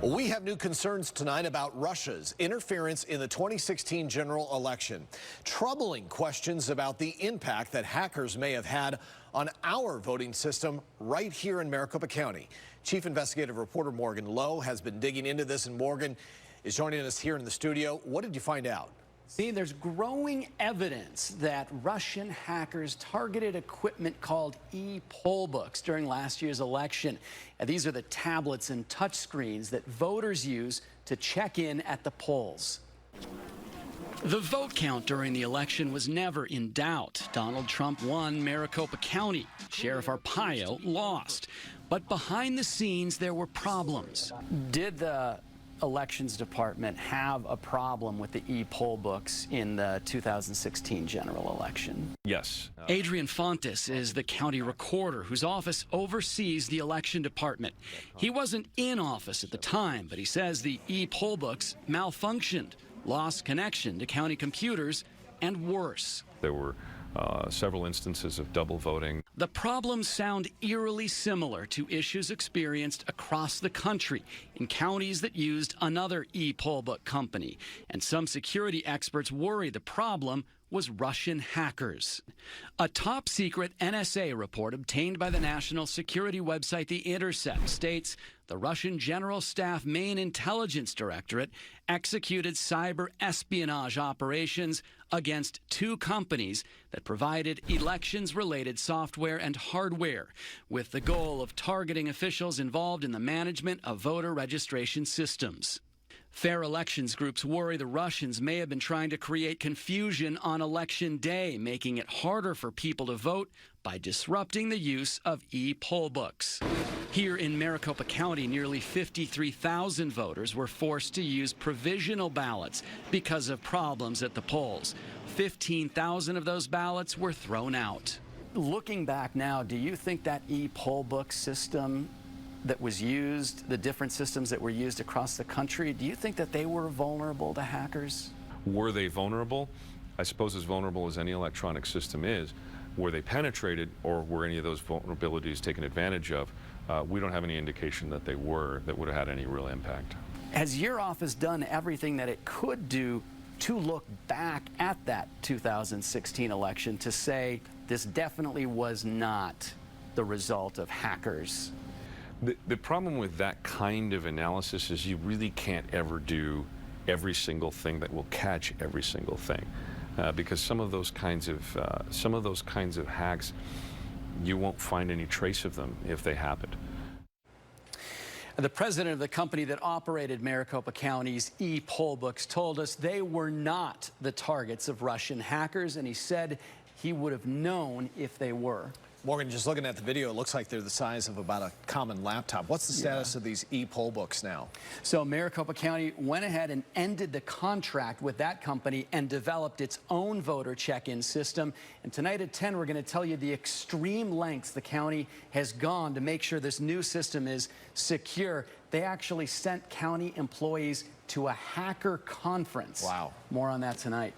We have new concerns tonight about Russia's interference in the 2016 general election. Troubling questions about the impact that hackers may have had on our voting system right here in Maricopa County. Chief Investigative Reporter Morgan Lowe has been digging into this, and Morgan is joining us here in the studio. What did you find out? See, there's growing evidence that Russian hackers targeted equipment called e-poll books during last year's election. These are the tablets and touchscreens that voters use to check in at the polls. The vote count during the election was never in doubt. Donald Trump won Maricopa County. Sheriff Arpaio lost. But behind the scenes, there were problems. Did the Elections Department have a problem with the e-poll books in the 2016 general election? Yes. Adrian Fontes is the county recorder whose office oversees the election department. He wasn't in office at the time, but he says the e-poll books malfunctioned, lost connection to county computers, and worse. There were several instances of double voting. The problems sound eerily similar to issues experienced across the country in counties that used another e-poll book company. And some security experts worry the problem was Russian hackers. A top-secret NSA report obtained by the national security website The Intercept states the Russian General Staff Main Intelligence Directorate executed cyber espionage operations against two companies that provided elections-related software and hardware, with the goal of targeting officials involved in the management of voter registration systems. Fair elections groups worry the Russians may have been trying to create confusion on Election Day, making it harder for people to vote by disrupting the use of e-poll books. Here in Maricopa County, nearly 53,000 voters were forced to use provisional ballots because of problems at the polls. 15,000 of those ballots were thrown out. Looking back now, do you think that e-poll book system that was used, the different systems that were used across the country, do you think that they were vulnerable to hackers? Were they vulnerable? I suppose as vulnerable as any electronic system is. Were they penetrated, or were any of those vulnerabilities taken advantage of? We don't have any indication that they were, that would have had any real impact. Has your office done everything that it could do to look back at that 2016 election to say this definitely was not the result of hackers? The problem with that kind of analysis is you really can't ever do every single thing that will catch every single thing, because some of those kinds of hacks, you won't find any trace of them if they happened. The president of the company that operated Maricopa County's e-poll books told us they were not the targets of Russian hackers, and he said he would have known if they were. Morgan, just looking at the video, it looks like they're the size of about a common laptop. What's the status of these e-poll books now? So Maricopa County went ahead and ended the contract with that company and developed its own voter check-in system. And tonight at 10, we're going to tell you the extreme lengths the county has gone to make sure this new system is secure. They actually sent county employees to a hacker conference. Wow. More on that tonight.